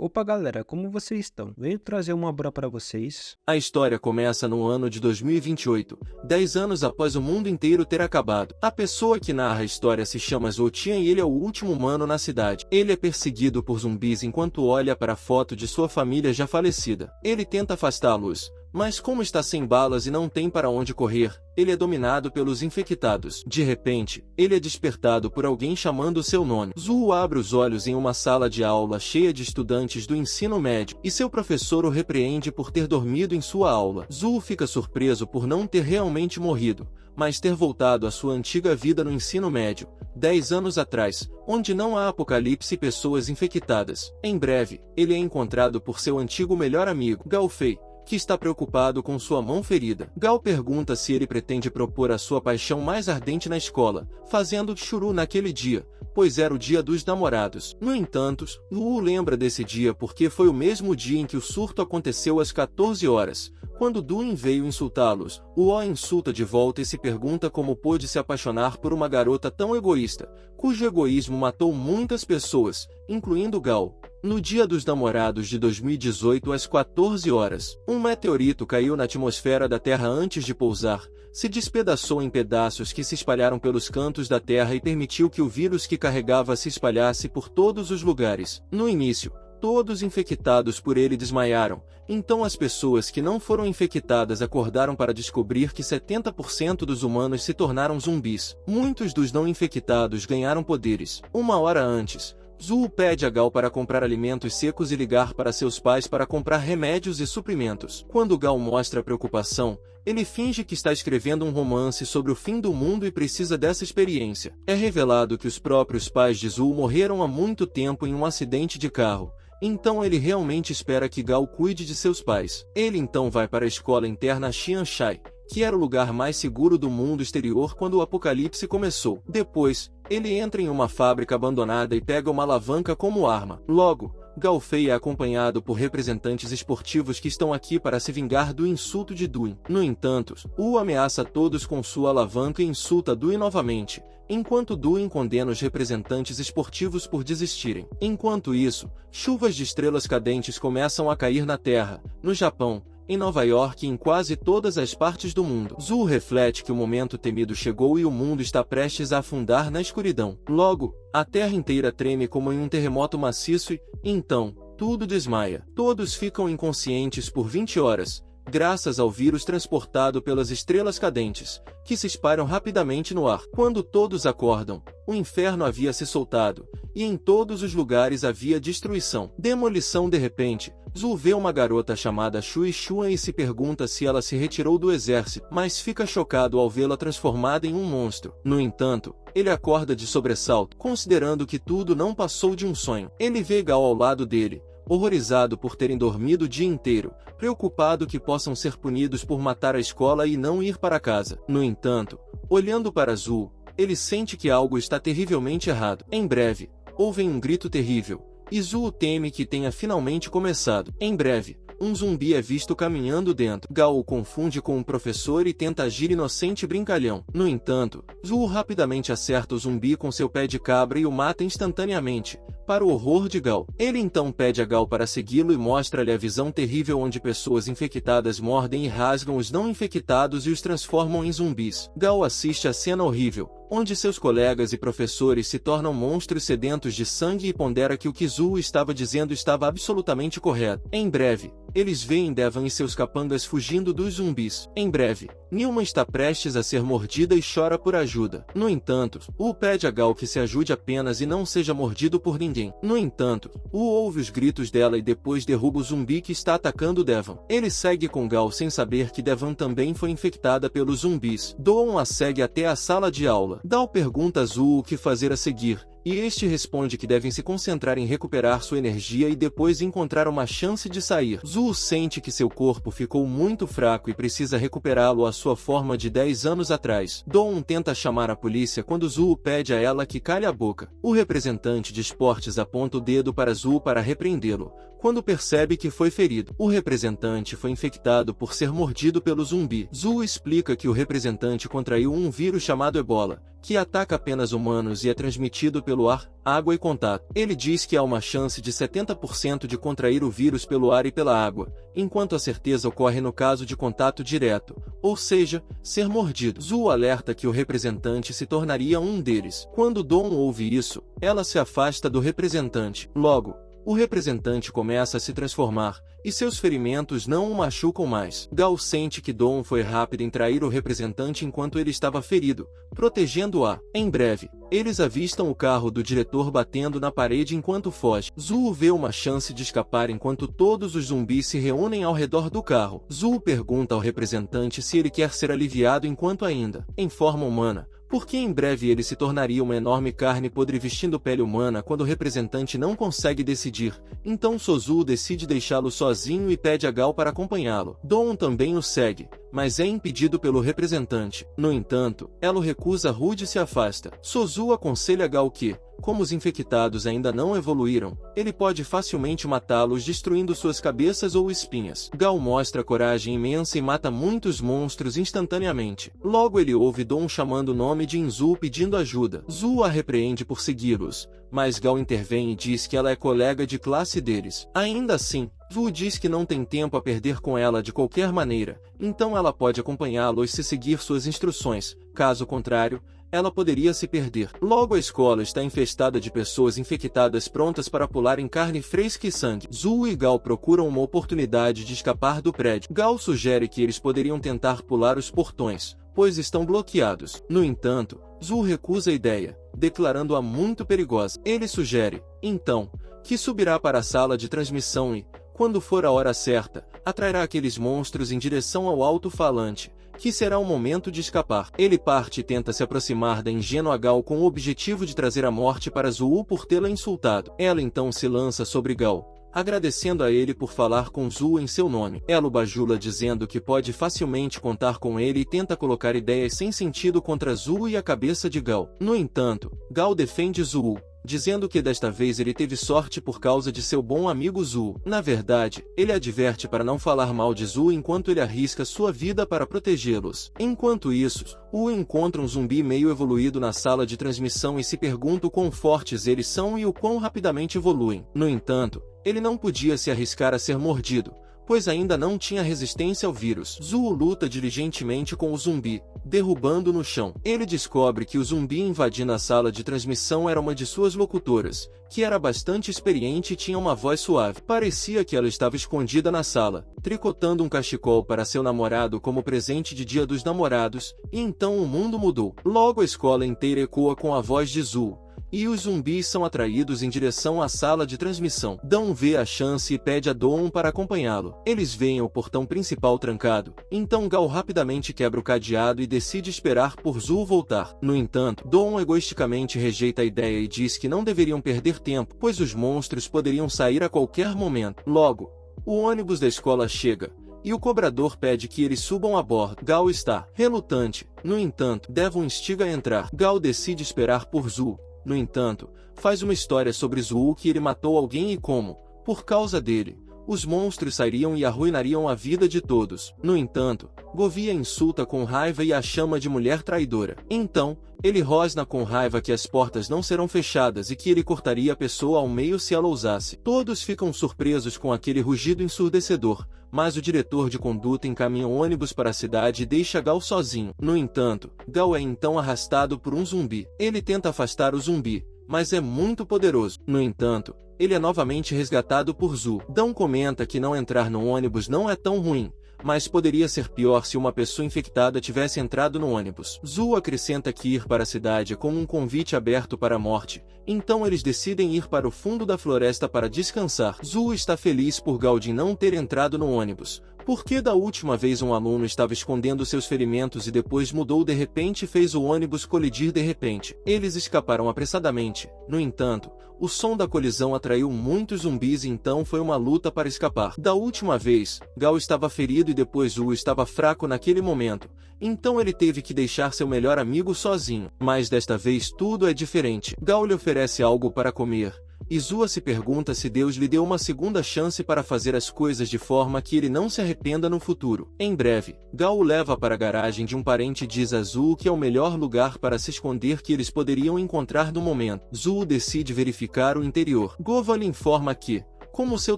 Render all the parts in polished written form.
Opa galera, como vocês estão? Venho trazer uma obra para vocês. A história começa no ano de 2028, 10 anos após o mundo inteiro ter acabado. A pessoa que narra a história se chama Zotian e ele é o último humano na cidade. Ele é perseguido por zumbis enquanto olha para a foto de sua família já falecida. Ele tenta afastá-los, mas como está sem balas e não tem para onde correr, ele é dominado pelos infectados. De repente, ele é despertado por alguém chamando seu nome. Zhu abre os olhos em uma sala de aula cheia de estudantes do ensino médio, e seu professor o repreende por ter dormido em sua aula. Zhu fica surpreso por não ter realmente morrido, mas ter voltado à sua antiga vida no ensino médio, 10 anos atrás, onde não há apocalipse e pessoas infectadas. Em breve, ele é encontrado por seu antigo melhor amigo, Gao Fei, que está preocupado com sua mão ferida. Gao pergunta se ele pretende propor a sua paixão mais ardente na escola, fazendo churu naquele dia, pois era o dia dos namorados. No entanto, Wu lembra desse dia porque foi o mesmo dia em que o surto aconteceu às 14 horas, quando Duin veio insultá-los. Wu insulta de volta e se pergunta como pôde se apaixonar por uma garota tão egoísta, cujo egoísmo matou muitas pessoas, incluindo Gao. No dia dos namorados de 2018 às 14 horas, um meteorito caiu na atmosfera da Terra antes de pousar, se despedaçou em pedaços que se espalharam pelos cantos da Terra e permitiu que o vírus que carregava se espalhasse por todos os lugares. No início, todos infectados por ele desmaiaram, então as pessoas que não foram infectadas acordaram para descobrir que 70% dos humanos se tornaram zumbis. Muitos dos não infectados ganharam poderes. Uma hora antes, Zhu pede a Gao para comprar alimentos secos e ligar para seus pais para comprar remédios e suprimentos. Quando Gao mostra preocupação, ele finge que está escrevendo um romance sobre o fim do mundo e precisa dessa experiência. É revelado que os próprios pais de Zhu morreram há muito tempo em um acidente de carro, então ele realmente espera que Gao cuide de seus pais. Ele então vai para a escola interna Xianshai, que era o lugar mais seguro do mundo exterior quando o apocalipse começou. Depois, ele entra em uma fábrica abandonada e pega uma alavanca como arma. Logo, Gao Fei é acompanhado por representantes esportivos que estão aqui para se vingar do insulto de Duin. No entanto, Wu ameaça todos com sua alavanca e insulta Duin novamente, enquanto Duin condena os representantes esportivos por desistirem. Enquanto isso, chuvas de estrelas cadentes começam a cair na Terra, no Japão, em Nova York e em quase todas as partes do mundo. Zhu reflete que o momento temido chegou e o mundo está prestes a afundar na escuridão. Logo, a Terra inteira treme como em um terremoto maciço e, então, tudo desmaia. Todos ficam inconscientes por 20 horas, graças ao vírus transportado pelas estrelas cadentes, que se espalham rapidamente no ar. Quando todos acordam, o inferno havia se soltado, e em todos os lugares havia destruição. Demolição. De repente, Zhu vê uma garota chamada Shui Xuan e se pergunta se ela se retirou do exército, mas fica chocado ao vê-la transformada em um monstro. No entanto, ele acorda de sobressalto, considerando que tudo não passou de um sonho. Ele vê Gao ao lado dele, horrorizado por terem dormido o dia inteiro, preocupado que possam ser punidos por matar a escola e não ir para casa. No entanto, olhando para Zhu, ele sente que algo está terrivelmente errado. Em breve, ouvem um grito terrível, e Zhu teme que tenha finalmente começado. Em breve, um zumbi é visto caminhando dentro. Gao o confunde com um professor e tenta agir inocente e brincalhão. No entanto, Zhu rapidamente acerta o zumbi com seu pé de cabra e o mata instantaneamente, para o horror de Gao. Ele então pede a Gao para segui-lo e mostra-lhe a visão terrível onde pessoas infectadas mordem e rasgam os não infectados e os transformam em zumbis. Gao assiste a cena horrível, onde seus colegas e professores se tornam monstros sedentos de sangue e pondera que o que Zhu estava dizendo estava absolutamente correto. Em breve, eles veem Devan e seus capangas fugindo dos zumbis. Em breve, Nilma está prestes a ser mordida e chora por ajuda. No entanto, Wu pede a Gao que se ajude apenas e não seja mordido por ninguém. No entanto, Wu ouve os gritos dela e depois derruba o zumbi que está atacando Devan. Ele segue com Gao sem saber que Devan também foi infectada pelos zumbis. Doon a segue até a sala de aula. Gao pergunta a Zhu o que fazer a seguir, e este responde que devem se concentrar em recuperar sua energia e depois encontrar uma chance de sair. Zhu sente que seu corpo ficou muito fraco e precisa recuperá-lo à sua forma de 10 anos atrás. Doon tenta chamar a polícia quando Zhu pede a ela que calhe a boca. O representante de esportes aponta o dedo para Zhu para repreendê-lo, quando percebe que foi ferido. O representante foi infectado por ser mordido pelo zumbi. Zhu explica que o representante contraiu um vírus chamado Ebola, que ataca apenas humanos e é transmitido pelo ar, água e contato. Ele diz que há uma chance de 70% de contrair o vírus pelo ar e pela água, enquanto a certeza ocorre no caso de contato direto, ou seja, ser mordido. Zhu alerta que o representante se tornaria um deles. Quando Dawn ouve isso, ela se afasta do representante. Logo, o representante começa a se transformar, e seus ferimentos não o machucam mais. Gao sente que Dawn foi rápida em trair o representante enquanto ele estava ferido, protegendo-a. Em breve, eles avistam o carro do diretor batendo na parede enquanto foge. Zhu vê uma chance de escapar enquanto todos os zumbis se reúnem ao redor do carro. Zhu pergunta ao representante se ele quer ser aliviado enquanto ainda em forma humana, porque em breve ele se tornaria uma enorme carne podre vestindo pele humana quando o representante não consegue decidir. Então Zhu decide deixá-lo sozinho e pede a Gao para acompanhá-lo. Dawn também o segue, mas é impedido pelo representante. No entanto, ela o recusa rude e se afasta. Zhu aconselha Gao que, como os infectados ainda não evoluíram, ele pode facilmente matá-los destruindo suas cabeças ou espinhas. Gao mostra coragem imensa e mata muitos monstros instantaneamente. Logo ele ouve Dawn chamando o nome de Zhu pedindo ajuda. Zhu a repreende por segui-los, mas Gao intervém e diz que ela é colega de classe deles. Ainda assim, Zhu diz que não tem tempo a perder com ela de qualquer maneira, então ela pode acompanhá-los se seguir suas instruções, caso contrário, ela poderia se perder. Logo a escola está infestada de pessoas infectadas prontas para pular em carne fresca e sangue. Zhu e Gao procuram uma oportunidade de escapar do prédio. Gao sugere que eles poderiam tentar pular os portões, pois estão bloqueados. No entanto, Zhu recusa a ideia, declarando-a muito perigosa. Ele sugere, então, que subirá para a sala de transmissão e, quando for a hora certa, atrairá aqueles monstros em direção ao alto-falante, que será o momento de escapar. Ele parte e tenta se aproximar da ingênua Gao com o objetivo de trazer a morte para Zhu por tê-la insultado. Ela então se lança sobre Gao, agradecendo a ele por falar com Zhu em seu nome. Ela o bajula dizendo que pode facilmente contar com ele e tenta colocar ideias sem sentido contra Zhu e a cabeça de Gao. No entanto, Gao defende Zhu, dizendo que desta vez ele teve sorte por causa de seu bom amigo Zhu. Na verdade, ele adverte para não falar mal de Zhu enquanto ele arrisca sua vida para protegê-los. Enquanto isso, Wu encontra um zumbi meio evoluído na sala de transmissão e se pergunta o quão fortes eles são e o quão rapidamente evoluem. No entanto, ele não podia se arriscar a ser mordido, pois ainda não tinha resistência ao vírus. Zhu luta diligentemente com o zumbi, derrubando no chão. Ele descobre que o zumbi invadindo a sala de transmissão era uma de suas locutoras, que era bastante experiente e tinha uma voz suave. Parecia que ela estava escondida na sala, tricotando um cachecol para seu namorado como presente de Dia dos Namorados, e então o mundo mudou. Logo a escola inteira ecoa com a voz de Zhu, e os zumbis são atraídos em direção à sala de transmissão. Dawn vê a chance e pede a Dawn para acompanhá-lo. Eles veem o portão principal trancado, então Gao rapidamente quebra o cadeado e decide esperar por Zhu voltar. No entanto, Dawn egoisticamente rejeita a ideia e diz que não deveriam perder tempo, pois os monstros poderiam sair a qualquer momento. Logo, o ônibus da escola chega, e o cobrador pede que eles subam a bordo. Gao está relutante. No entanto, Devon instiga a entrar. Gao decide esperar por Zhu. No entanto, faz uma história sobre Zhu que ele matou alguém e como, por causa dele, os monstros sairiam e arruinariam a vida de todos. No entanto, Govia insulta com raiva e a chama de mulher traidora. Então, ele rosna com raiva que as portas não serão fechadas e que ele cortaria a pessoa ao meio se ela ousasse. Todos ficam surpresos com aquele rugido ensurdecedor, mas o diretor de conduta encaminha o ônibus para a cidade e deixa Gao sozinho. No entanto, Gao é então arrastado por um zumbi. Ele tenta afastar o zumbi, mas é muito poderoso. No entanto, ele é novamente resgatado por Zhu. Dawn comenta que não entrar no ônibus não é tão ruim, mas poderia ser pior se uma pessoa infectada tivesse entrado no ônibus. Zhu acrescenta que ir para a cidade é como um convite aberto para a morte, então eles decidem ir para o fundo da floresta para descansar. Zhu está feliz por Gaudin não ter entrado no ônibus, porque da última vez um aluno estava escondendo seus ferimentos e depois mudou de repente e fez o ônibus colidir de repente. Eles escaparam apressadamente. No entanto, o som da colisão atraiu muitos zumbis e então foi uma luta para escapar. Da última vez, Gao estava ferido e depois Zhu estava fraco naquele momento, então ele teve que deixar seu melhor amigo sozinho. Mas desta vez tudo é diferente. Gao lhe oferece algo para comer, e Zua se pergunta se Deus lhe deu uma segunda chance para fazer as coisas de forma que ele não se arrependa no futuro. Em breve, Gal o leva para a garagem de um parente e diz a Zuu que é o melhor lugar para se esconder que eles poderiam encontrar no momento. Zuu decide verificar o interior. Gova lhe informa que, como seu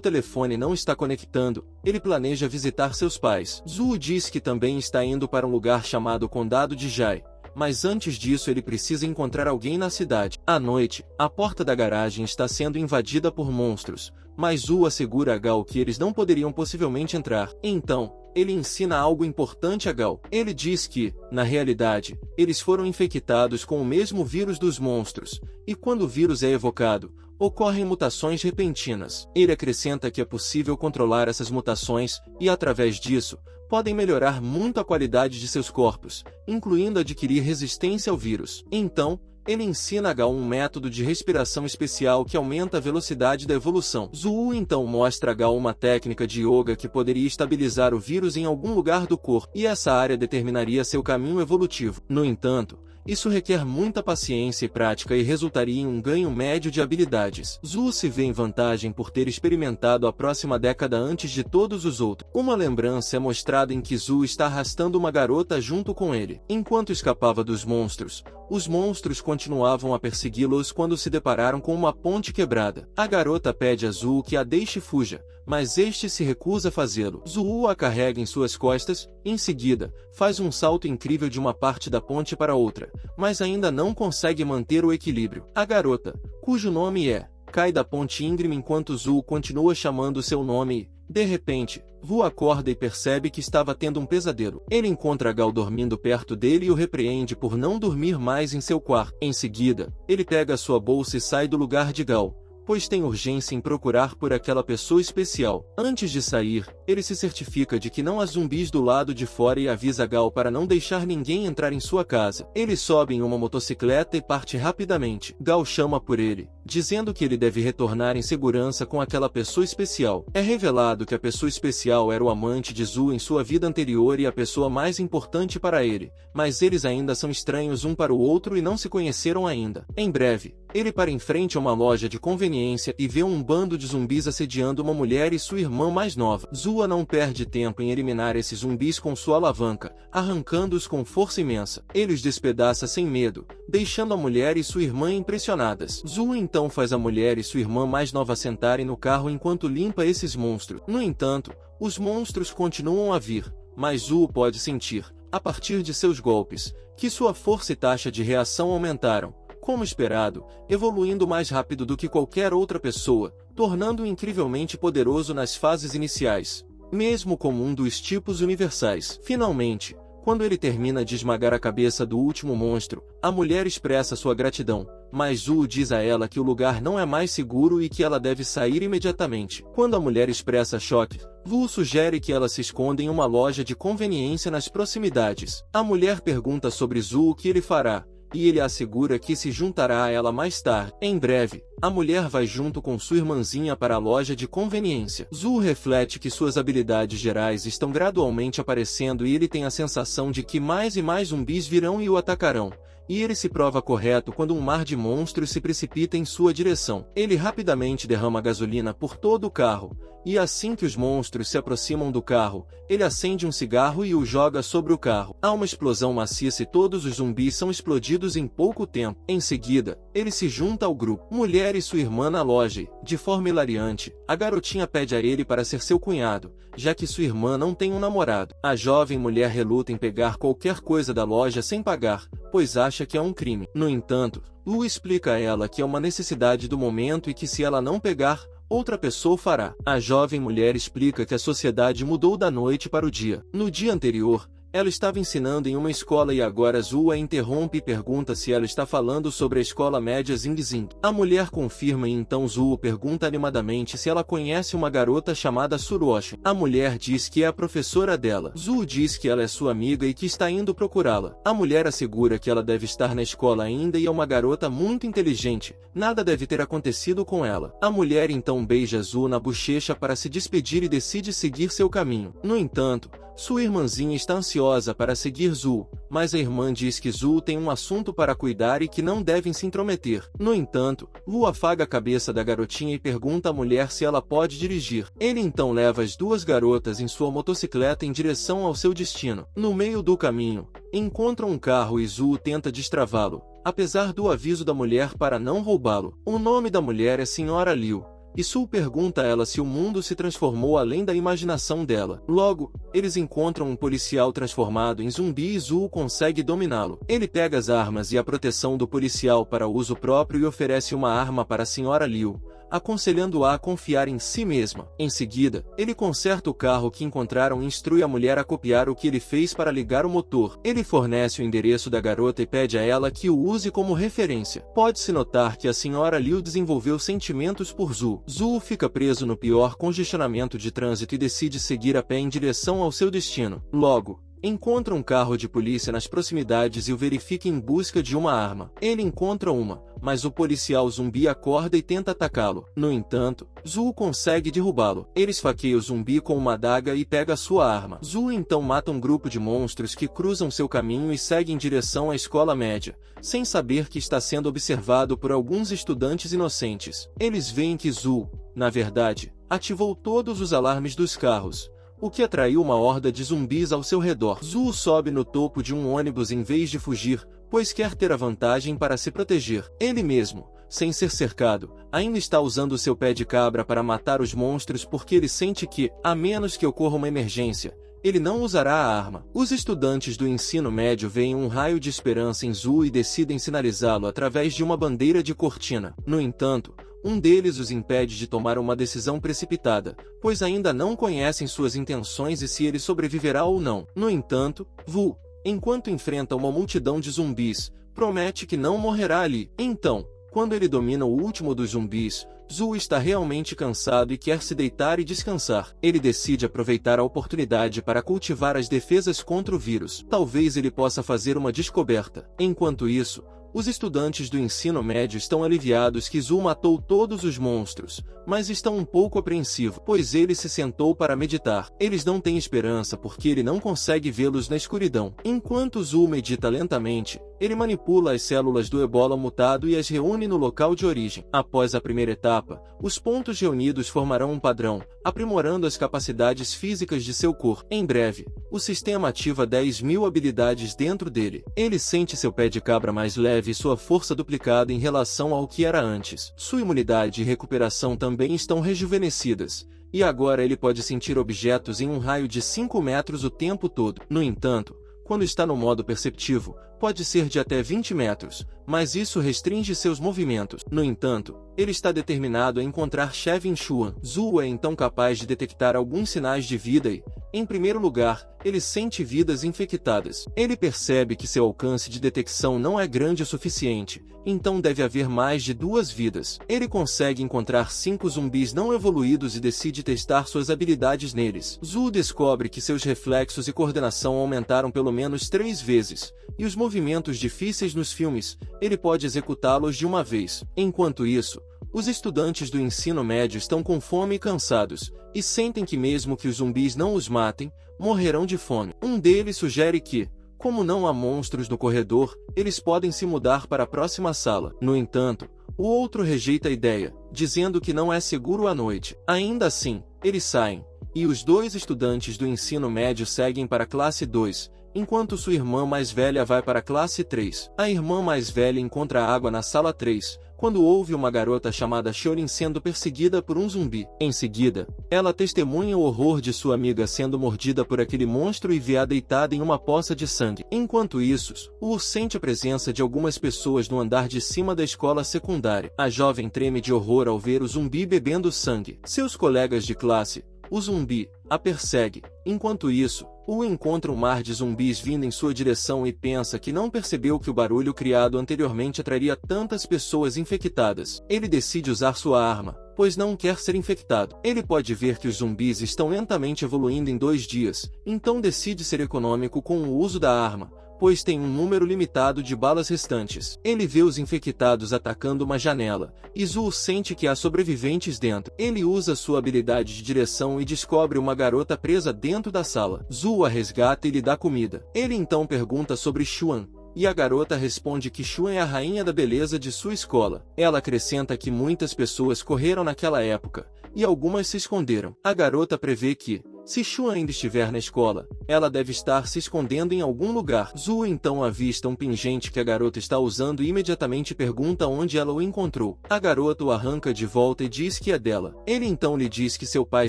telefone não está conectando, ele planeja visitar seus pais. Zuu diz que também está indo para um lugar chamado Condado de Jai, mas antes disso ele precisa encontrar alguém na cidade. À noite, a porta da garagem está sendo invadida por monstros, mas Zuu assegura a Gal que eles não poderiam possivelmente entrar. Então, ele ensina algo importante a Gal. Ele diz que, na realidade, eles foram infectados com o mesmo vírus dos monstros, e quando o vírus é evocado, ocorrem mutações repentinas. Ele acrescenta que é possível controlar essas mutações, e através disso, podem melhorar muito a qualidade de seus corpos, incluindo adquirir resistência ao vírus. Então, ele ensina a Gal um método de respiração especial que aumenta a velocidade da evolução. Zuu então mostra a Gal uma técnica de yoga que poderia estabilizar o vírus em algum lugar do corpo, e essa área determinaria seu caminho evolutivo. No entanto, isso requer muita paciência e prática e resultaria em um ganho médio de habilidades. Zuu se vê em vantagem por ter experimentado a próxima década antes de todos os outros. Uma lembrança é mostrada em que Zuu está arrastando uma garota junto com ele. Enquanto escapava dos monstros, os monstros continuavam a persegui-los quando se depararam com uma ponte quebrada. A garota pede a Zuu que a deixe e fuja, mas este se recusa a fazê-lo. Zuu a carrega em suas costas, em seguida, faz um salto incrível de uma parte da ponte para outra, mas ainda não consegue manter o equilíbrio. A garota, cujo nome é, cai da ponte íngreme enquanto Zuu continua chamando seu nome e, de repente, Vu acorda e percebe que estava tendo um pesadelo. Ele encontra Gal dormindo perto dele e o repreende por não dormir mais em seu quarto. Em seguida, ele pega sua bolsa e sai do lugar de Gal, pois tem urgência em procurar por aquela pessoa especial. Antes de sair, ele se certifica de que não há zumbis do lado de fora e avisa Gal para não deixar ninguém entrar em sua casa. Ele sobe em uma motocicleta e parte rapidamente. Gal chama por ele, dizendo que ele deve retornar em segurança com aquela pessoa especial. É revelado que a pessoa especial era o amante de Zuu em sua vida anterior e a pessoa mais importante para ele, mas eles ainda são estranhos um para o outro e não se conheceram ainda. Em breve, ele para em frente a uma loja de conveniência e vê um bando de zumbis assediando uma mulher e sua irmã mais nova. Zua não perde tempo em eliminar esses zumbis com sua alavanca, arrancando-os com força imensa. Ele os despedaça sem medo, deixando a mulher e sua irmã impressionadas. Zua então faz a mulher e sua irmã mais nova sentarem no carro enquanto limpa esses monstros. No entanto, os monstros continuam a vir, mas Zuu pode sentir, a partir de seus golpes, que sua força e taxa de reação aumentaram, como esperado, evoluindo mais rápido do que qualquer outra pessoa, tornando-o incrivelmente poderoso nas fases iniciais, mesmo como um dos tipos universais. Finalmente, quando ele termina de esmagar a cabeça do último monstro, a mulher expressa sua gratidão, mas Zuu diz a ela que o lugar não é mais seguro e que ela deve sair imediatamente. Quando a mulher expressa choque, Zuu sugere que ela se esconda em uma loja de conveniência nas proximidades. A mulher pergunta sobre Zuu o que ele fará, e ele assegura que se juntará a ela mais tarde. Em breve, a mulher vai junto com sua irmãzinha para a loja de conveniência. Zuu reflete que suas habilidades gerais estão gradualmente aparecendo e ele tem a sensação de que mais e mais zumbis virão e o atacarão. E ele se prova correto quando um mar de monstros se precipita em sua direção. Ele rapidamente derrama gasolina por todo o carro, e assim que os monstros se aproximam do carro, ele acende um cigarro e o joga sobre o carro. Há uma explosão maciça e todos os zumbis são explodidos em pouco tempo. Em seguida, ele se junta ao grupo. Mulher e sua irmã na loja e, de forma hilariante, a garotinha pede a ele para ser seu cunhado, já que sua irmã não tem um namorado. A jovem mulher reluta em pegar qualquer coisa da loja sem pagar, pois acha que é um crime. No entanto, Lu explica a ela que é uma necessidade do momento e que se ela não pegar, outra pessoa o fará. A jovem mulher explica que a sociedade mudou da noite para o dia. No dia anterior, ela estava ensinando em uma escola e agora Zuu a interrompe e pergunta se ela está falando sobre a escola média Zing Zing. A mulher confirma e então Zuu pergunta animadamente se ela conhece uma garota chamada Suruoshi. A mulher diz que é a professora dela. Zuu diz que ela é sua amiga e que está indo procurá-la. A mulher assegura que ela deve estar na escola ainda e é uma garota muito inteligente. Nada deve ter acontecido com ela. A mulher então beija Zuu na bochecha para se despedir e decide seguir seu caminho. No entanto, Sua irmãzinha está ansiosa para seguir Zul, mas a irmã diz que Zul tem um assunto para cuidar e que não devem se intrometer. No entanto, Lu afaga a cabeça da garotinha e pergunta à mulher se ela pode dirigir. Ele então leva as duas garotas em sua motocicleta em direção ao seu destino. No meio do caminho, encontram um carro e Zul tenta destravá-lo, apesar do aviso da mulher para não roubá-lo. O nome da mulher é Sra. Liu, e Sul pergunta a ela se o mundo se transformou além da imaginação dela. Logo, eles encontram um policial transformado em zumbi e Zul consegue dominá-lo. Ele pega as armas e a proteção do policial para uso próprio e oferece uma arma para a Sra. Liu, aconselhando-a a confiar em si mesma. Em seguida, ele conserta o carro que encontraram e instrui a mulher a copiar o que ele fez para ligar o motor. Ele fornece o endereço da garota e pede a ela que o use como referência. Pode-se notar que a Sra. Liu desenvolveu sentimentos por Zul. Zul fica preso no pior congestionamento de trânsito e decide seguir a pé em direção ao seu destino. Logo, encontra um carro de polícia nas proximidades e o verifica em busca de uma arma. Ele encontra uma, mas o policial zumbi acorda e tenta atacá-lo. No entanto, Zul consegue derrubá-lo. Ele esfaqueia o zumbi com uma adaga e pega sua arma. Zul então mata um grupo de monstros que cruzam seu caminho e segue em direção à escola média, sem saber que está sendo observado por alguns estudantes inocentes. Eles veem que Zul, na verdade, ativou todos os alarmes dos carros, o que atraiu uma horda de zumbis ao seu redor. Zul sobe no topo de um ônibus em vez de fugir, pois quer ter a vantagem para se proteger. Ele mesmo, sem ser cercado, ainda está usando seu pé de cabra para matar os monstros porque ele sente que, a menos que ocorra uma emergência, ele não usará a arma. Os estudantes do ensino médio veem um raio de esperança em Zul e decidem sinalizá-lo através de uma bandeira de cortina. No entanto, um deles os impede de tomar uma decisão precipitada, pois ainda não conhecem suas intenções e se ele sobreviverá ou não. No entanto, Vu, enquanto enfrenta uma multidão de zumbis, promete que não morrerá ali. Então, quando ele domina o último dos zumbis, Zul está realmente cansado e quer se deitar e descansar. Ele decide aproveitar a oportunidade para cultivar as defesas contra o vírus. Talvez ele possa fazer uma descoberta. Enquanto isso, os estudantes do ensino médio estão aliviados que Zul matou todos os monstros, mas estão um pouco apreensivos, pois ele se sentou para meditar. Eles não têm esperança porque ele não consegue vê-los na escuridão. Enquanto Zul medita lentamente, ele manipula as células do ebola mutado e as reúne no local de origem. Após a primeira etapa, os pontos reunidos formarão um padrão, aprimorando as capacidades físicas de seu corpo. Em breve, o sistema ativa 10.000 habilidades dentro dele. Ele sente seu pé de cabra mais leve e sua força duplicada em relação ao que era antes. Sua imunidade e recuperação também estão rejuvenescidas, e agora ele pode sentir objetos em um raio de 5 metros o tempo todo. No entanto, quando está no modo perceptivo, pode ser de até 20 metros, mas isso restringe seus movimentos. No entanto, ele está determinado a encontrar Chevin Chuan. Zul é então capaz de detectar alguns sinais de vida e, em primeiro lugar, ele sente vidas infectadas. Ele percebe que seu alcance de detecção não é grande o suficiente, então deve haver mais de 2 vidas. Ele consegue encontrar 5 zumbis não evoluídos e decide testar suas habilidades neles. Zul descobre que seus reflexos e coordenação aumentaram pelo menos 3 vezes, e os movimentos difíceis nos filmes, ele pode executá-los de uma vez. Enquanto isso, os estudantes do ensino médio estão com fome e cansados, e sentem que mesmo que os zumbis não os matem, morrerão de fome. Um deles sugere que, como não há monstros no corredor, eles podem se mudar para a próxima sala. No entanto, o outro rejeita a ideia, dizendo que não é seguro à noite. Ainda assim, eles saem, e os 2 estudantes do ensino médio seguem para a classe 2, enquanto sua irmã mais velha vai para a classe 3. A irmã mais velha encontra água na sala 3, quando ouve uma garota chamada Shorin sendo perseguida por um zumbi. Em seguida, ela testemunha o horror de sua amiga sendo mordida por aquele monstro e vê-a deitada em uma poça de sangue. Enquanto isso, Wu sente a presença de algumas pessoas no andar de cima da escola secundária. A jovem treme de horror ao ver o zumbi bebendo sangue. Seus colegas de classe, o zumbi, a persegue. Enquanto isso, Wu encontra um mar de zumbis vindo em sua direção e pensa que não percebeu que o barulho criado anteriormente atraria tantas pessoas infectadas. Ele decide usar sua arma, pois não quer ser infectado. Ele pode ver que os zumbis estão lentamente evoluindo em 2 dias, então decide ser econômico com o uso da arma, pois tem um número limitado de balas restantes. Ele vê os infectados atacando uma janela, e Zul sente que há sobreviventes dentro. Ele usa sua habilidade de direção e descobre uma garota presa dentro da sala. Zul a resgata e lhe dá comida. Ele então pergunta sobre Xuan, e a garota responde que Xuan é a rainha da beleza de sua escola. Ela acrescenta que muitas pessoas correram naquela época, e algumas se esconderam. A garota prevê que, se Xuan ainda estiver na escola, ela deve estar se escondendo em algum lugar. Zul então avista um pingente que a garota está usando e imediatamente pergunta onde ela o encontrou. A garota o arranca de volta e diz que é dela. Ele então lhe diz que seu pai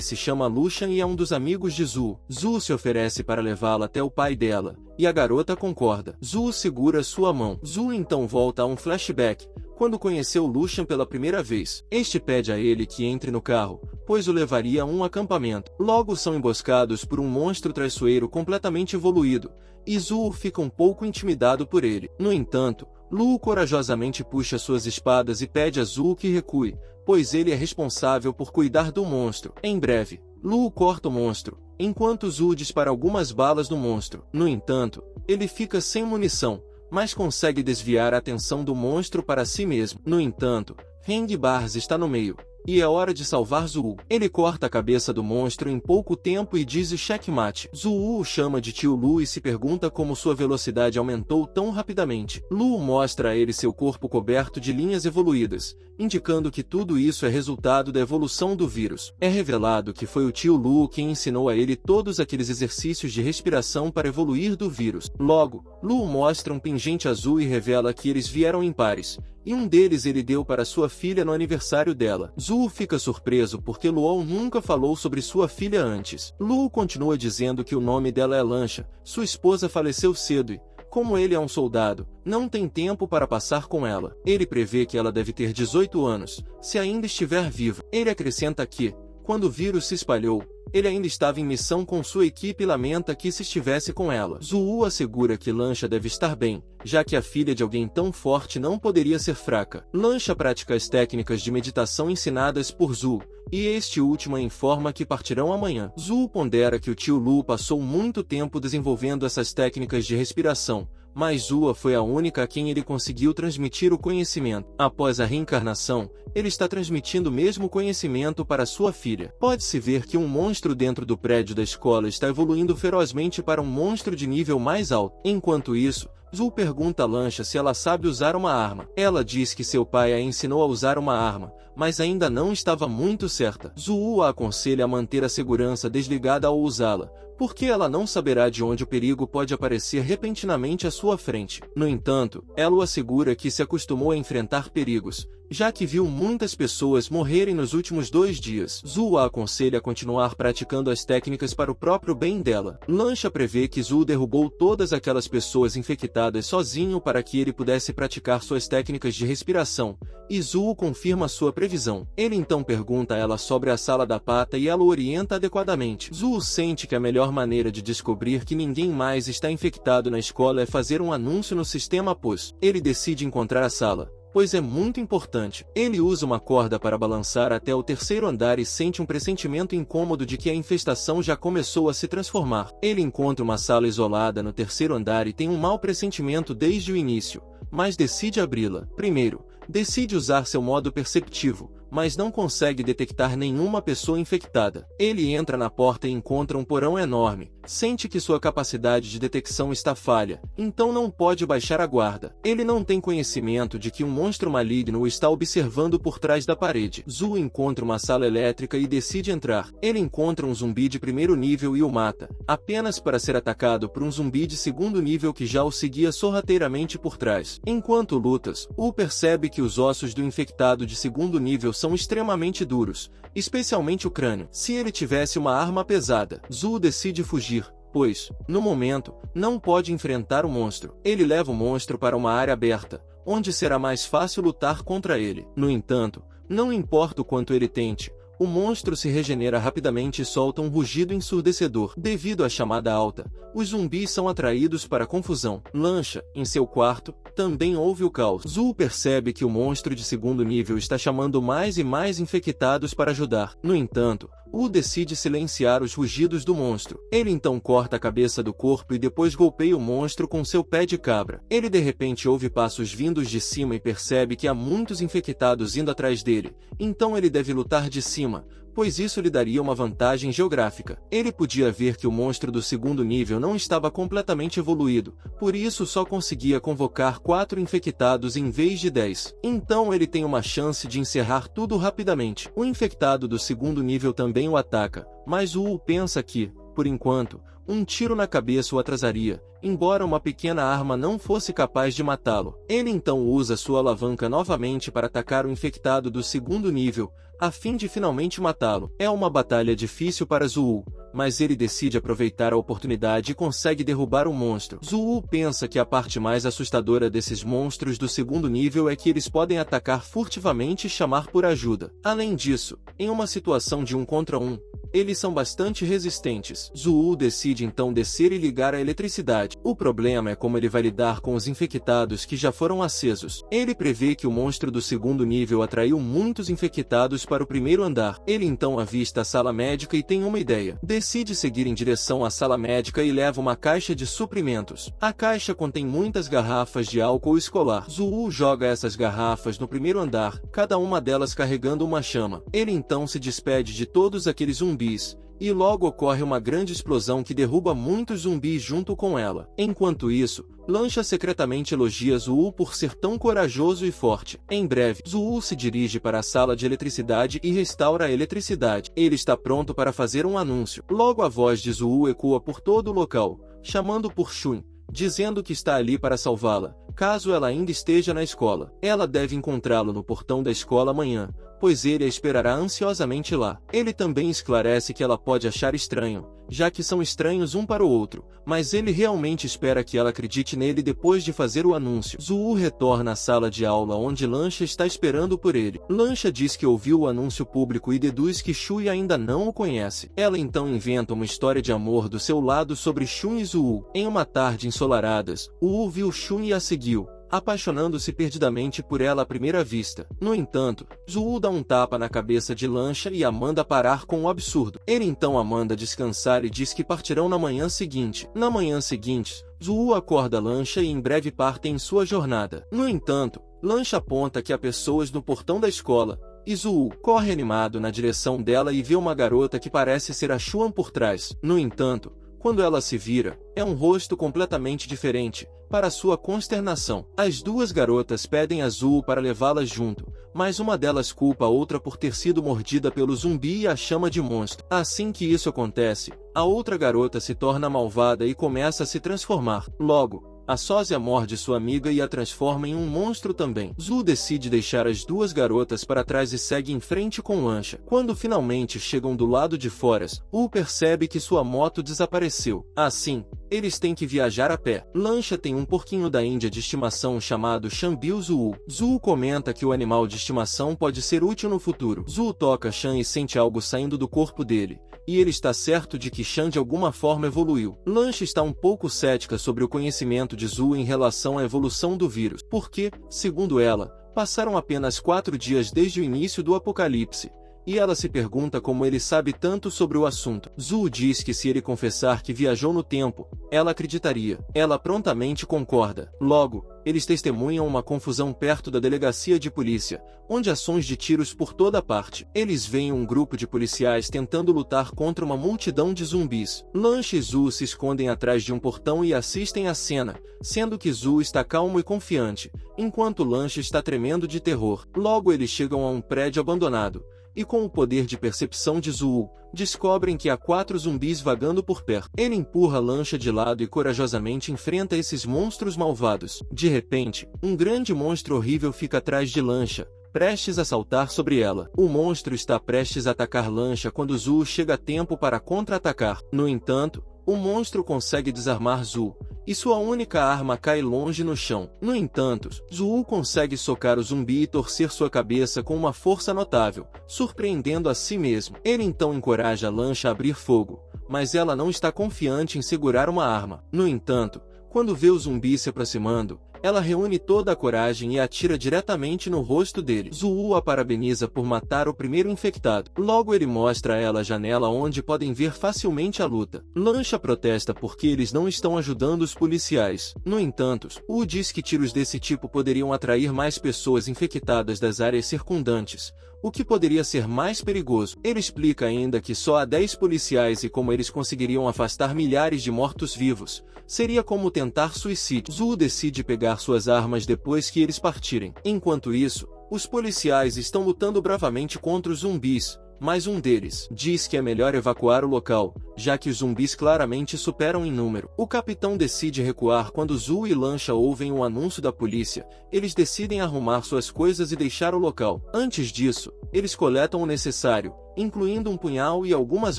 se chama Lushan e é um dos amigos de Zul. Zul se oferece para levá-la até o pai dela, e a garota concorda. Zul segura sua mão. Zul então volta a um flashback, quando conheceu Lushan pela primeira vez. Este pede a ele que entre no carro, pois o levaria a um acampamento. Logo são emboscados por um monstro traiçoeiro completamente evoluído, e Zul fica um pouco intimidado por ele. No entanto, Lu corajosamente puxa suas espadas e pede a Zul que recue, pois ele é responsável por cuidar do monstro. Em breve, Lu corta o monstro, enquanto Zul dispara algumas balas no monstro. No entanto, ele fica sem munição, mas consegue desviar a atenção do monstro para si mesmo. No entanto, Heng Bars está no meio, e é hora de salvar Zul. Ele corta a cabeça do monstro em pouco tempo e diz checkmate. Zul o chama de tio Lu e se pergunta como sua velocidade aumentou tão rapidamente. Lu mostra a ele seu corpo coberto de linhas evoluídas, indicando que tudo isso é resultado da evolução do vírus. É revelado que foi o tio Lu quem ensinou a ele todos aqueles exercícios de respiração para evoluir do vírus. Logo, Lu mostra um pingente azul e revela que eles vieram em pares, e um deles ele deu para sua filha no aniversário dela. Zul fica surpreso porque Luol nunca falou sobre sua filha antes. Lu continua dizendo que o nome dela é Lancha, sua esposa faleceu cedo e, como ele é um soldado, não tem tempo para passar com ela. Ele prevê que ela deve ter 18 anos, se ainda estiver viva. Ele acrescenta que, quando o vírus se espalhou, ele ainda estava em missão com sua equipe e lamenta que se estivesse com ela. Zul assegura que Lancha deve estar bem, já que a filha de alguém tão forte não poderia ser fraca. Lancha pratica as técnicas de meditação ensinadas por Zul, e este último a informa que partirão amanhã. Zul pondera que o tio Lu passou muito tempo desenvolvendo essas técnicas de respiração, mas Zua foi a única a quem ele conseguiu transmitir o conhecimento. Após a reencarnação, ele está transmitindo o mesmo conhecimento para sua filha. Pode-se ver que um monstro dentro do prédio da escola está evoluindo ferozmente para um monstro de nível mais alto. Enquanto isso, Zul pergunta a Lancha se ela sabe usar uma arma. Ela diz que seu pai a ensinou a usar uma arma, mas ainda não estava muito certa. Zul a aconselha a manter a segurança desligada ao usá-la, porque ela não saberá de onde o perigo pode aparecer repentinamente à sua frente. No entanto, ela o assegura que se acostumou a enfrentar perigos, já que viu muitas pessoas morrerem nos últimos 2 dias. Zul a aconselha a continuar praticando as técnicas para o próprio bem dela. Lancha prevê que Zul derrubou todas aquelas pessoas infectadas sozinho para que ele pudesse praticar suas técnicas de respiração, e Zul confirma sua previsão. Ele então pergunta a ela sobre a sala da pata e ela o orienta adequadamente. Zul sente que a melhor maneira de descobrir que ninguém mais está infectado na escola é fazer um anúncio no sistema POS. Ele decide encontrar a sala, pois é muito importante. Ele usa uma corda para balançar até o 3º andar e sente um pressentimento incômodo de que a infestação já começou a se transformar. Ele encontra uma sala isolada no 3º andar e tem um mau pressentimento desde o início, mas decide abri-la. Primeiro, decide usar seu modo perceptivo, mas não consegue detectar nenhuma pessoa infectada. Ele entra na porta e encontra um porão enorme. Sente que sua capacidade de detecção está falha, então não pode baixar a guarda. Ele não tem conhecimento de que um monstro maligno o está observando por trás da parede. Zul encontra uma sala elétrica e decide entrar. Ele encontra um zumbi de 1º nível e o mata, apenas para ser atacado por um zumbi de 2º nível que já o seguia sorrateiramente por trás. Enquanto lutas, Wu percebe que os ossos do infectado de 2º nível são extremamente duros, especialmente o crânio. Se ele tivesse uma arma pesada, Zul decide fugir, pois, no momento, não pode enfrentar o monstro. Ele leva o monstro para uma área aberta, onde será mais fácil lutar contra ele. No entanto, não importa o quanto ele tente, o monstro se regenera rapidamente e solta um rugido ensurdecedor. Devido à chamada alta, os zumbis são atraídos para a confusão. Lancha, em seu quarto, também ouve o caos. Zul percebe que o monstro de 2º nível está chamando mais e mais infectados para ajudar. No entanto, Wu decide silenciar os rugidos do monstro. Ele então corta a cabeça do corpo e depois golpeia o monstro com seu pé de cabra. Ele de repente ouve passos vindos de cima e percebe que há muitos infectados indo atrás dele. Então ele deve lutar de cima, pois isso lhe daria uma vantagem geográfica. Ele podia ver que o monstro do segundo nível não estava completamente evoluído, por isso só conseguia convocar 4 infectados em vez de 10. Então ele tem uma chance de encerrar tudo rapidamente. O infectado do segundo nível também o ataca, mas Wu pensa que, por enquanto, um tiro na cabeça o atrasaria, embora uma pequena arma não fosse capaz de matá-lo. Ele então usa sua alavanca novamente para atacar o infectado do segundo nível, a fim de finalmente matá-lo. É uma batalha difícil para Zuu, mas ele decide aproveitar a oportunidade e consegue derrubar o monstro. Zuu pensa que a parte mais assustadora desses monstros do segundo nível é que eles podem atacar furtivamente e chamar por ajuda. Além disso, em uma situação de 1 contra 1, eles são bastante resistentes. Zuu decide então descer e ligar a eletricidade. O problema é como ele vai lidar com os infectados que já foram acesos. Ele prevê que o monstro do segundo nível atraiu muitos infectados para o primeiro andar. Ele então avista a sala médica e tem uma ideia. Decide seguir em direção à sala médica e leva uma caixa de suprimentos. A caixa contém muitas garrafas de álcool escolar. Zuu joga essas garrafas no primeiro andar, cada uma delas carregando uma chama. Ele então se despede de todos aqueles zumbis, e logo ocorre uma grande explosão que derruba muitos zumbis junto com ela. Enquanto isso, Lancha secretamente elogia Zuu por ser tão corajoso e forte. Em breve, Zuu se dirige para a sala de eletricidade e restaura a eletricidade. Ele está pronto para fazer um anúncio. Logo a voz de Zuu ecoa por todo o local, chamando por Shun, dizendo que está ali para salvá-la, caso ela ainda esteja na escola. Ela deve encontrá-lo no portão da escola amanhã, pois ele a esperará ansiosamente lá. Ele também esclarece que ela pode achar estranho, já que são estranhos um para o outro, mas ele realmente espera que ela acredite nele depois de fazer o anúncio. Zuu retorna à sala de aula onde Lancha está esperando por ele. Lancha diz que ouviu o anúncio público e deduz que Shui ainda não o conhece. Ela então inventa uma história de amor do seu lado sobre Shun e Zuu. Em uma tarde ensolarada, Wu viu Shun e a seguiu, apaixonando-se perdidamente por ela à primeira vista. No entanto, Zuu dá um tapa na cabeça de Lancha e a manda parar com o absurdo. Ele então a manda descansar e diz que partirão na manhã seguinte. Na manhã seguinte, Zuu acorda Lancha e em breve partem em sua jornada. No entanto, Lancha aponta que há pessoas no portão da escola, e Zuu corre animado na direção dela e vê uma garota que parece ser a Xuan por trás. No entanto, quando ela se vira, é um rosto completamente diferente. Para sua consternação, as duas garotas pedem a Zuu para levá-las junto, mas uma delas culpa a outra por ter sido mordida pelo zumbi e a chama de monstro. Assim que isso acontece, a outra garota se torna malvada e começa a se transformar. Logo, a sósia morde sua amiga e a transforma em um monstro também. Zuu decide deixar as duas garotas para trás e segue em frente com Lancha. Quando finalmente chegam do lado de fora, Wu percebe que sua moto desapareceu. Assim, eles têm que viajar a pé. Lancha tem um porquinho da Índia de estimação chamado Shambil Zuu. Zuu comenta que o animal de estimação pode ser útil no futuro. Zuu toca Shan e sente algo saindo do corpo dele, e ele está certo de que Shan de alguma forma evoluiu. Lancha está um pouco cética sobre o conhecimento de Zuu em relação à evolução do vírus, porque, segundo ela, passaram apenas 4 dias desde o início do apocalipse, e ela se pergunta como ele sabe tanto sobre o assunto. Zuu diz que se ele confessar que viajou no tempo, ela acreditaria. Ela prontamente concorda. Logo, eles testemunham uma confusão perto da delegacia de polícia, onde há sons de tiros por toda parte. Eles veem um grupo de policiais tentando lutar contra uma multidão de zumbis. Lancha e Zuu se escondem atrás de um portão e assistem à cena, sendo que Zuu está calmo e confiante, enquanto Lancha está tremendo de terror. Logo eles chegam a um prédio abandonado, e com o poder de percepção de Zuu, descobrem que há 4 zumbis vagando por perto. Ele empurra Lancha de lado e corajosamente enfrenta esses monstros malvados. De repente, um grande monstro horrível fica atrás de Lancha, prestes a saltar sobre ela. O monstro está prestes a atacar Lancha quando Zuu chega a tempo para contra-atacar. No entanto, o monstro consegue desarmar Zuu, e sua única arma cai longe no chão. No entanto, Zuu consegue socar o zumbi e torcer sua cabeça com uma força notável, surpreendendo a si mesmo. Ele então encoraja Lancha a abrir fogo, mas ela não está confiante em segurar uma arma. No entanto, quando vê o zumbi se aproximando, Ela reúne toda a coragem e atira diretamente no rosto dele. Zhu a parabeniza por matar o primeiro infectado. Logo ele mostra a ela a janela onde podem ver facilmente a luta. Lancha protesta porque eles não estão ajudando os policiais. No entanto, Wu diz que tiros desse tipo poderiam atrair mais pessoas infectadas das áreas circundantes, o que poderia ser mais perigoso. Ele explica ainda que só há 10 policiais e como eles conseguiriam afastar milhares de mortos-vivos. Seria como tentar suicídio. Zhu decide pegar suas armas depois que eles partirem. Enquanto isso, os policiais estão lutando bravamente contra os zumbis, mas um deles diz que é melhor evacuar o local, já que os zumbis claramente superam em número. O capitão decide recuar quando Zhu e Lancha ouvem o anúncio da polícia. Eles decidem arrumar suas coisas e deixar o local. Antes disso, eles coletam o necessário, incluindo um punhal e algumas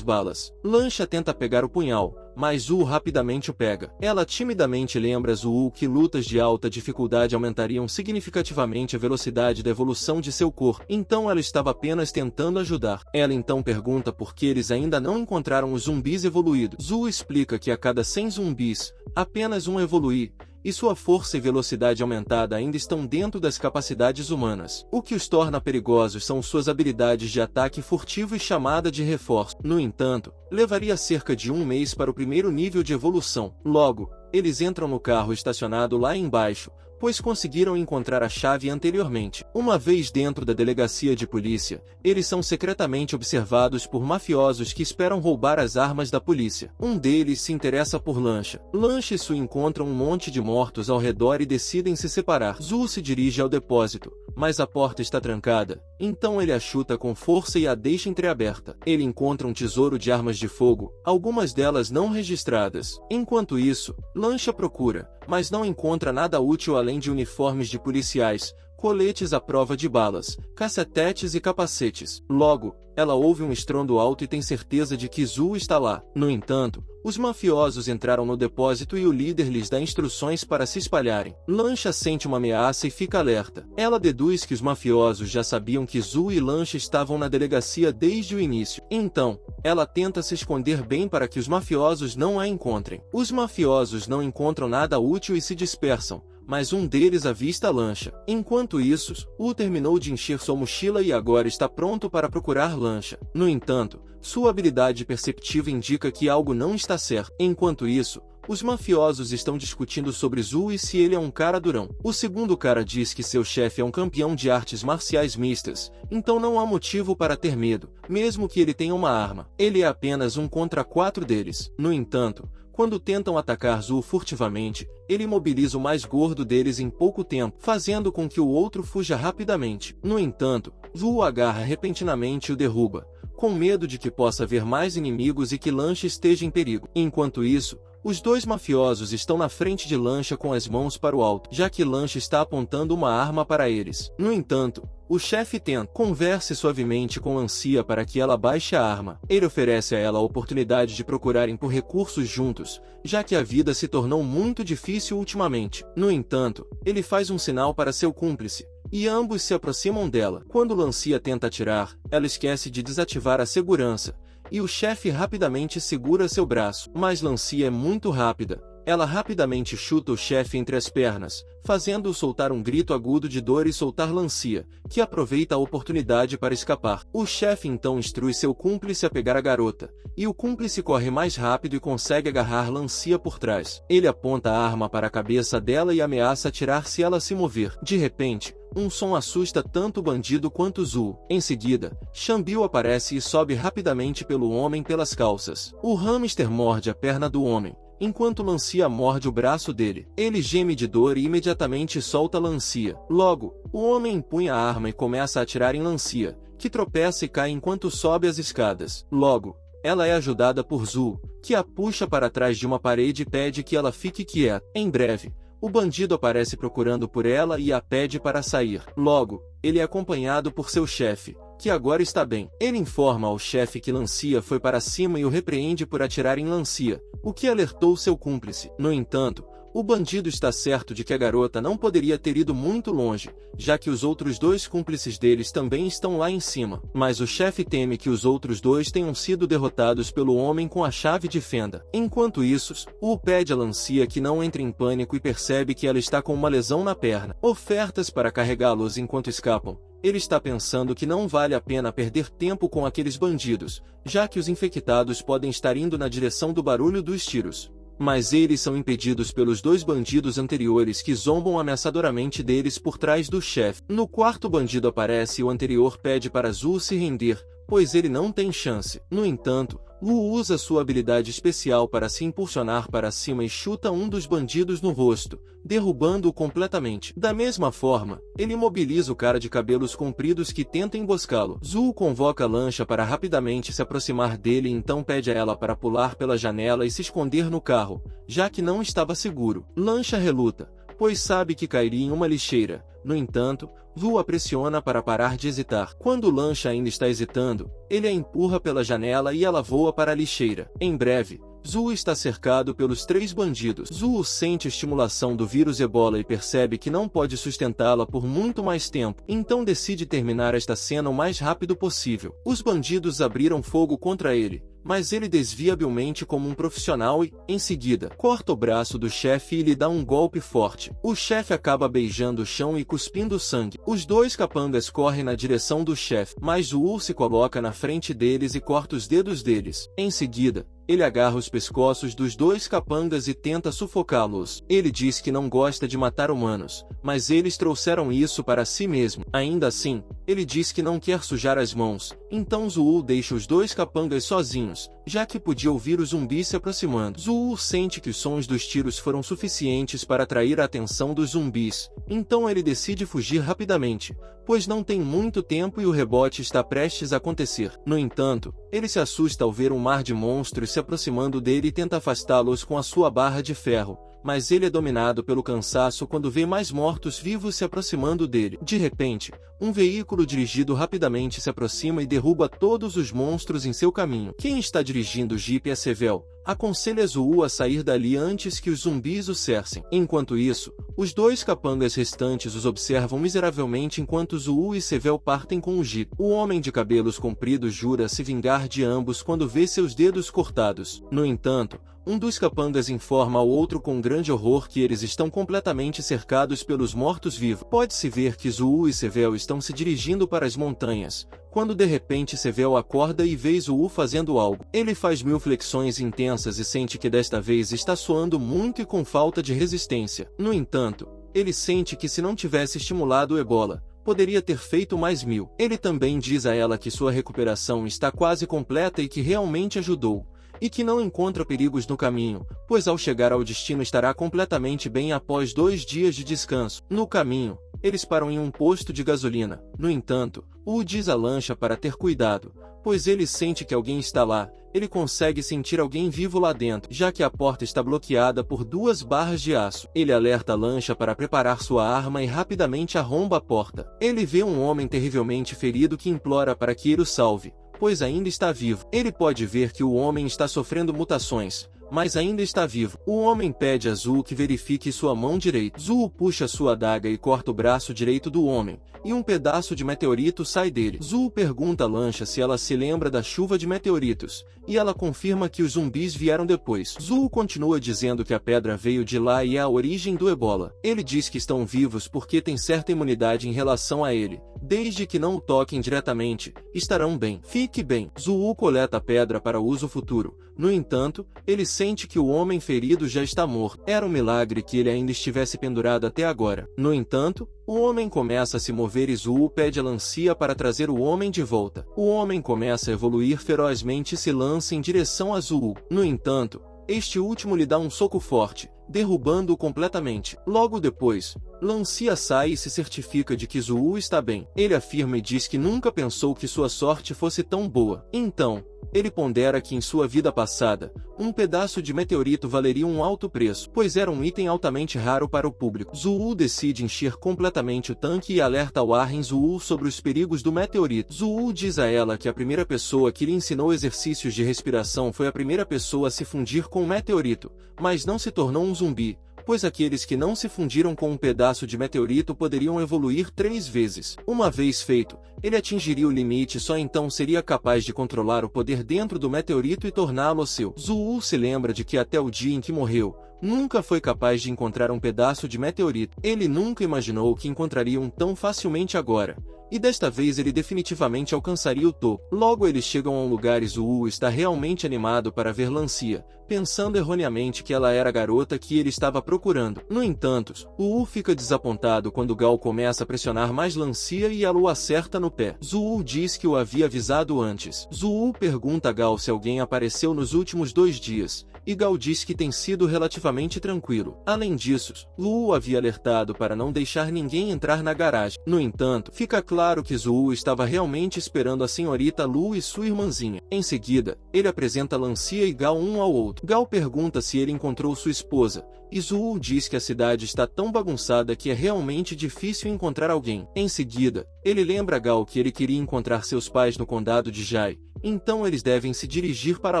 balas. Lancha tenta pegar o punhal, mas Zhu rapidamente o pega. Ela timidamente lembra Zhu que lutas de alta dificuldade aumentariam significativamente a velocidade da evolução de seu corpo, então ela estava apenas tentando ajudar. Ela então pergunta por que eles ainda não encontraram os zumbis evoluídos. Zhu explica que a cada 100 zumbis, apenas um evolui, e sua força e velocidade aumentada ainda estão dentro das capacidades humanas. O que os torna perigosos são suas habilidades de ataque furtivo e chamada de reforço. No entanto, levaria cerca de 1 mês para o primeiro nível de evolução. Logo, eles entram no carro estacionado lá embaixo, pois conseguiram encontrar a chave anteriormente. Uma vez dentro da delegacia de polícia, eles são secretamente observados por mafiosos que esperam roubar as armas da polícia. Um deles se interessa por Lancha. Lancha e Su encontram um monte de mortos ao redor e decidem se separar. Zhu se dirige ao depósito, mas a porta está trancada, então ele a chuta com força e a deixa entreaberta. Ele encontra um tesouro de armas de fogo, algumas delas não registradas. Enquanto isso, Lancha procura, mas não encontra nada útil além de uniformes de policiais, coletes à prova de balas, cacetetes e capacetes. Logo, ela ouve um estrondo alto e tem certeza de que Zhu está lá. No entanto, os mafiosos entraram no depósito e o líder lhes dá instruções para se espalharem. Lancha sente uma ameaça e fica alerta. Ela deduz que os mafiosos já sabiam que Zhu e Lancha estavam na delegacia desde o início. Então, ela tenta se esconder bem para que os mafiosos não a encontrem. Os mafiosos não encontram nada útil e se dispersam, mas um deles avista Lancha. Enquanto isso, Wu terminou de encher sua mochila e agora está pronto para procurar Lancha. No entanto, sua habilidade perceptiva indica que algo não está certo. Enquanto isso, os mafiosos estão discutindo sobre Zhu e se ele é um cara durão. O segundo cara diz que seu chefe é um campeão de artes marciais mistas, então não há motivo para ter medo, mesmo que ele tenha uma arma. Ele é apenas um contra 4 deles. No entanto, quando tentam atacar Zhu furtivamente, ele imobiliza o mais gordo deles em pouco tempo, fazendo com que o outro fuja rapidamente. No entanto, Zhu o agarra repentinamente e o derruba, com medo de que possa haver mais inimigos e que Lancha esteja em perigo. Enquanto isso, os dois mafiosos estão na frente de Lancha com as mãos para o alto, já que Lancha está apontando uma arma para eles. No entanto, o chefe tenta. Converse suavemente com Lancia para que ela baixe a arma. Ele oferece a ela a oportunidade de procurarem por recursos juntos, já que a vida se tornou muito difícil ultimamente. No entanto, ele faz um sinal para seu cúmplice, e ambos se aproximam dela. Quando Lancia tenta atirar, ela esquece de desativar a segurança, e o chefe rapidamente segura seu braço. Mas Lancia é muito rápida. Ela rapidamente chuta o chefe entre as pernas, fazendo-o soltar um grito agudo de dor e soltar Lancia, que aproveita a oportunidade para escapar. O chefe então instrui seu cúmplice a pegar a garota, e o cúmplice corre mais rápido e consegue agarrar Lancia por trás. Ele aponta a arma para a cabeça dela e ameaça atirar se ela se mover. De repente, um som assusta tanto o bandido quanto Zhu. Em seguida, Shambil aparece e sobe rapidamente pelo homem pelas calças. O hamster morde a perna do homem, enquanto Lancia morde o braço dele. Ele geme de dor e imediatamente solta Lancia. Logo, o homem empunha a arma e começa a atirar em Lancia, que tropeça e cai enquanto sobe as escadas. Logo, ela é ajudada por Zhu, que a puxa para trás de uma parede e pede que ela fique quieta. Em breve, o bandido aparece procurando por ela e a pede para sair. Logo, ele é acompanhado por seu chefe, que agora está bem. Ele informa ao chefe que Lancia foi para cima e o repreende por atirar em Lancia, o que alertou seu cúmplice. No entanto, O bandido está certo de que a garota não poderia ter ido muito longe, já que os outros dois cúmplices deles também estão lá em cima. Mas o chefe teme que os outros dois tenham sido derrotados pelo homem com a chave de fenda. Enquanto isso, Wu pede a Lancia que não entre em pânico e percebe que ela está com uma lesão na perna. Ofertas para carregá-los enquanto escapam. Ele está pensando que não vale a pena perder tempo com aqueles bandidos, já que os infectados podem estar indo na direção do barulho dos tiros. Mas eles são impedidos pelos dois bandidos anteriores que zombam ameaçadoramente deles por trás do chefe. No quarto bandido aparece e o anterior pede para Zhu se render, pois ele não tem chance. No entanto, Wu usa sua habilidade especial para se impulsionar para cima e chuta um dos bandidos no rosto, derrubando-o completamente. Da mesma forma, ele imobiliza o cara de cabelos compridos que tenta emboscá-lo. Zhu convoca Lancha para rapidamente se aproximar dele e então pede a ela para pular pela janela e se esconder no carro, já que não estava seguro. Lancha reluta, pois sabe que cairia em uma lixeira. No entanto, Zhu a pressiona para parar de hesitar. Quando Lancha ainda está hesitando, ele a empurra pela janela e ela voa para a lixeira. Em breve, Zhu está cercado pelos três bandidos. Zhu sente a estimulação do vírus Ebola e percebe que não pode sustentá-la por muito mais tempo, então decide terminar esta cena o mais rápido possível. Os bandidos abriram fogo contra ele, mas ele desvia habilmente como um profissional e, em seguida, corta o braço do chefe e lhe dá um golpe forte. O chefe acaba beijando o chão e cuspindo sangue. Os dois capangas correm na direção do chefe, mas o Wu se coloca na frente deles e corta os dedos deles. Em seguida, ele agarra os pescoços dos dois capangas e tenta sufocá-los. Ele diz que não gosta de matar humanos, mas eles trouxeram isso para si mesmo. Ainda assim, ele diz que não quer sujar as mãos, então Zhu deixa os dois capangas sozinhos, já que podia ouvir os zumbis se aproximando. Zhu sente que os sons dos tiros foram suficientes para atrair a atenção dos zumbis, então ele decide fugir rapidamente, pois não tem muito tempo e o rebote está prestes a acontecer. No entanto, ele se assusta ao ver um mar de monstros se aproximando dele e tenta afastá-los com a sua barra de ferro, mas ele é dominado pelo cansaço quando vê mais mortos-vivos se aproximando dele. De repente, um veículo dirigido rapidamente se aproxima e derruba todos os monstros em seu caminho. Quem está dirigindo o Jeep é Sevel. Aconselha Zhu a sair dali antes que os zumbis o cercem. Enquanto isso, os dois capangas restantes os observam miseravelmente enquanto Zhu e Sevel partem com o Jeep. O homem de cabelos compridos jura se vingar de ambos quando vê seus dedos cortados. No entanto, um dos capangas informa ao outro com grande horror que eles estão completamente cercados pelos mortos-vivos. Pode-se ver que Zhu e Sevel estão se dirigindo para as montanhas, quando de repente Sevel acorda e vê Zhu fazendo algo. Ele faz 1000 flexões intensas e sente que desta vez está suando muito e com falta de resistência. No entanto, ele sente que se não tivesse estimulado o Ebola, poderia ter feito mais 1000. Ele também diz a ela que sua recuperação está quase completa e que realmente ajudou, e que não encontra perigos no caminho, pois ao chegar ao destino estará completamente bem após 2 dias de descanso. No caminho, eles param em um posto de gasolina. No entanto, Wu diz a Lancha para ter cuidado, pois ele sente que alguém está lá. Ele consegue sentir alguém vivo lá dentro, já que a porta está bloqueada por 2 barras de aço. Ele alerta a Lancha para preparar sua arma e rapidamente arromba a porta. Ele vê um homem terrivelmente ferido que implora para que ele o salve, pois ainda está vivo. Ele pode ver que o homem está sofrendo mutações, mas ainda está vivo. O homem pede a Zhu que verifique sua mão direita. Zhu puxa sua adaga e corta o braço direito do homem, e um pedaço de meteorito sai dele. Zhu pergunta a Lancha se ela se lembra da chuva de meteoritos, e ela confirma que os zumbis vieram depois. Zhu continua dizendo que a pedra veio de lá e é a origem do Ebola. Ele diz que estão vivos porque têm certa imunidade em relação a ele. Desde que não o toquem diretamente, estarão bem. Fique bem. Zhu coleta a pedra para uso futuro. No entanto, ele sente que o homem ferido já está morto. Era um milagre que ele ainda estivesse pendurado até agora. No entanto, o homem começa a se mover e Zhu pede a Lancia para trazer o homem de volta. O homem começa a evoluir ferozmente e se lança em direção a Zhu. No entanto, este último lhe dá um soco forte, derrubando-o completamente. Logo depois, Lancia sai e se certifica de que Zhu está bem. Ele afirma e diz que nunca pensou que sua sorte fosse tão boa. Então, ele pondera que em sua vida passada, um pedaço de meteorito valeria um alto preço, pois era um item altamente raro para o público. Zhu decide encher completamente o tanque e alerta ao Arren Zhu sobre os perigos do meteorito. Zhu diz a ela que a primeira pessoa que lhe ensinou exercícios de respiração foi a primeira pessoa a se fundir com o meteorito, mas não se tornou um zumbi, pois aqueles que não se fundiram com um pedaço de meteorito poderiam evoluir 3 vezes. Uma vez feito, ele atingiria o limite e só então seria capaz de controlar o poder dentro do meteorito e torná-lo seu. Zuu se lembra de que até o dia em que morreu, nunca foi capaz de encontrar um pedaço de meteorito. Ele nunca imaginou que encontraria um tão facilmente agora. E desta vez ele definitivamente alcançaria o topo. Logo eles chegam a um lugar e Zuu está realmente animado para ver Lancia, pensando erroneamente que ela era a garota que ele estava procurando. No entanto, Zuu fica desapontado quando Gao começa a pressionar mais Lancia e ela o acerta no pé. Zuu diz que o havia avisado antes. Zuu pergunta a Gao se alguém apareceu nos últimos 2 dias, e Gao diz que tem sido relativamente tranquilo. Além disso, Zuu havia alertado para não deixar ninguém entrar na garagem. No entanto, fica claro que Zuu estava realmente esperando a senhorita Lu e sua irmãzinha. Em seguida, ele apresenta Lancia e Gao um ao outro. Gao pergunta se ele encontrou sua esposa, e Zuu diz que a cidade está tão bagunçada que é realmente difícil encontrar alguém. Em seguida, ele lembra Gao que ele queria encontrar seus pais no condado de Jai, então eles devem se dirigir para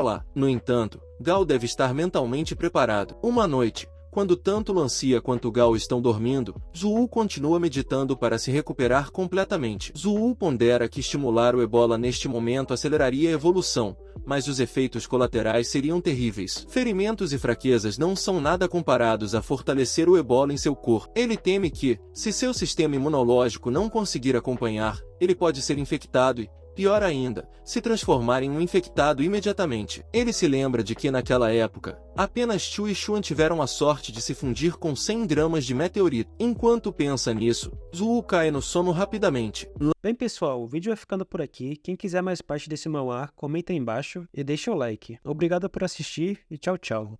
lá. No entanto, Gao deve estar mentalmente preparado. Uma noite, quando tanto Lancia quanto Gao estão dormindo, Zuu continua meditando para se recuperar completamente. Zuu pondera que estimular o Ebola neste momento aceleraria a evolução, mas os efeitos colaterais seriam terríveis. Ferimentos e fraquezas não são nada comparados a fortalecer o Ebola em seu corpo. Ele teme que, se seu sistema imunológico não conseguir acompanhar, ele pode ser infectado e, pior ainda, se transformar em um infectado imediatamente. Ele se lembra de que naquela época, apenas Chu e Xuan tiveram a sorte de se fundir com 100 gramas de meteorito. Enquanto pensa nisso, Zuu cai no sono rapidamente. Bem pessoal, o vídeo vai ficando por aqui. Quem quiser mais parte desse manhwa, comenta aí embaixo e deixa o like. Obrigado por assistir e tchau tchau.